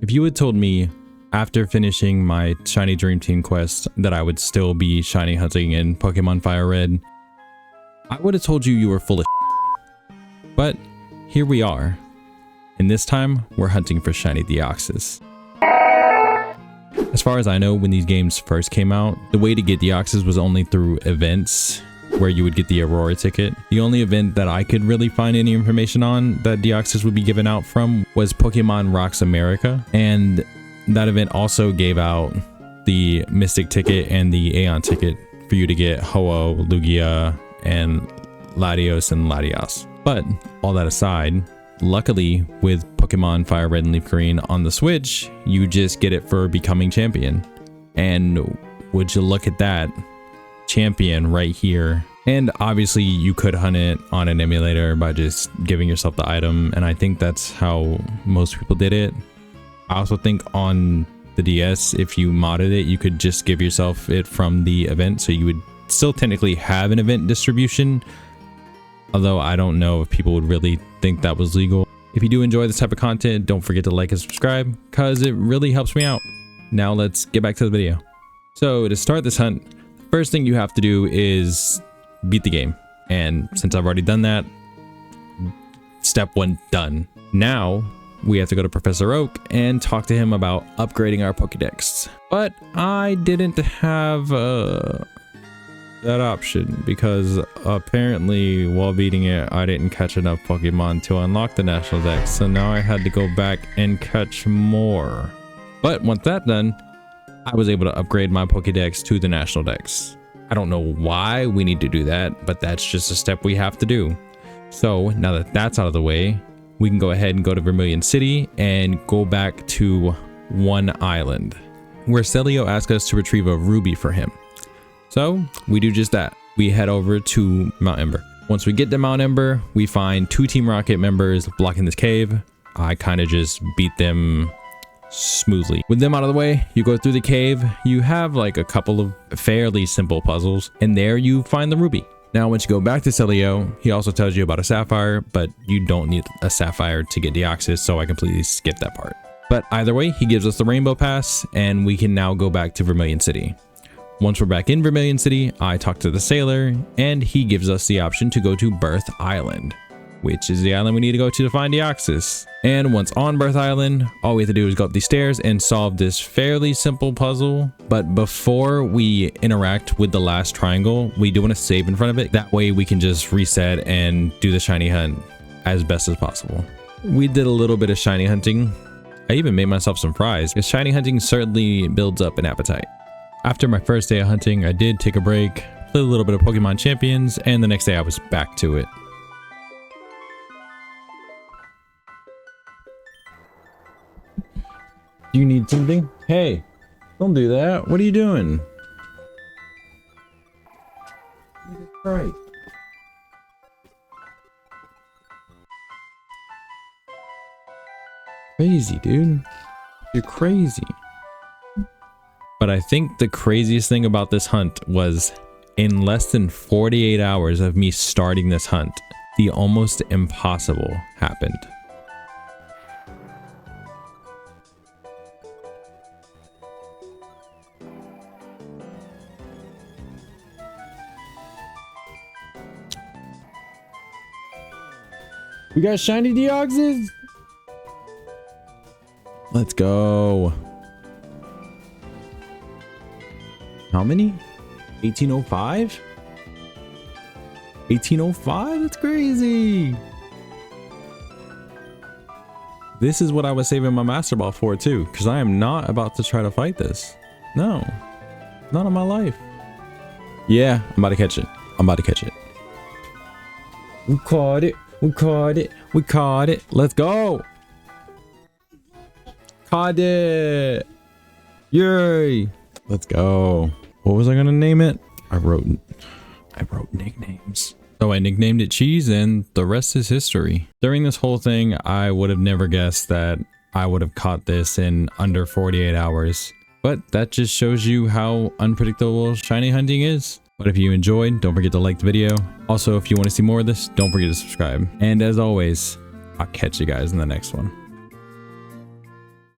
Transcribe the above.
If you had told me after finishing my Shiny Dream Team quest that I would still be shiny hunting in Pokemon FireRed, I would have told you were full of shit. But here we are, and this time we're hunting for Shiny Deoxys. As far as I know, when these games first came out, the way to get Deoxys was only through events where you would get the Aurora ticket. The only event that I could really find any information on that Deoxys would be given out from was Pokemon Rocks America, and that event also gave out the Mystic ticket and the Aeon ticket for you to get Ho-Oh, Lugia, and Latios and Latias. But all that aside, luckily with Pokemon FireRed and Leaf Green on the Switch, you just get it for becoming champion. And would you look at that, champion right here. And obviously you could hunt it on an emulator by just giving yourself the item, and I think that's how most people did it. I also think on the DS, if you modded it, you could just give yourself it from the event, so you would still technically have an event distribution, although I don't know if people would really think that was legal. If you do enjoy this type of content, don't forget to like and subscribe, because it really helps me out. Now let's get back to the video. So to start this hunt, the first thing you have to do is beat the game, and since I've already done that, step 1 done. Now we have to go to Professor Oak and talk to him about upgrading our Pokédex. But I didn't have that option, because apparently while beating it, I didn't catch enough Pokemon to unlock the National Dex, so now I had to go back and catch more. But once that's done, I was able to upgrade my Pokédex to the National Dex. I don't know why we need to do that, but that's just a step we have to do. So now that that's out of the way, we can go ahead and go to Vermilion City and go back to one island where Celio asked us to retrieve a ruby for him. So we do just that. We head over to Mount Ember. Once we get to Mount Ember, we find 2 Team Rocket members blocking this cave. I kind of just beat them smoothly. With them out of the way, you go through the cave. You have like a couple of fairly simple puzzles, and there you find the ruby. Now, once you go back to Celio, he also tells you about a sapphire, but you don't need a sapphire to get Deoxys, so I completely skipped that part. But either way, he gives us the Rainbow Pass, and we can now go back to Vermilion City. Once we're back in Vermilion City, I talk to the sailor, and he gives us the option to go to Birth Island, which is the island we need to go to find Deoxys. And once on Birth Island, all we have to do is go up these stairs and solve this fairly simple puzzle. But before we interact with the last triangle, we do want to save in front of it. That way we can just reset and do the shiny hunt as best as possible. We did a little bit of shiny hunting. I even made myself some fries, because shiny hunting certainly builds up an appetite. After my first day of hunting, I did take a break, played a little bit of Pokemon Champions, and the next day I was back to it. Do you need something? Hey, don't do that. What are you doing? Jesus Christ. Crazy, dude. You're crazy. But I think the craziest thing about this hunt was, in less than 48 hours of me starting this hunt, the almost impossible happened. We got Shiny Deoxys. Let's go. How many? 1805? 1805? That's crazy. This is what I was saving my Master Ball for too, because I am not about to try to fight this. No, not in my life. Yeah, I'm about to catch it. I'm about to catch it. We caught it. We caught it. We caught it. Let's go. Caught it. Yay. Let's go. What was I gonna name it? I wrote nicknames. So I nicknamed it Cheese, and the rest is history. During this whole thing, I would have never guessed that I would have caught this in under 48 hours. But that just shows you how unpredictable shiny hunting is. But if you enjoyed, don't forget to like the video. Also, if you want to see more of this, don't forget to subscribe. And as always, I'll catch you guys in the next one.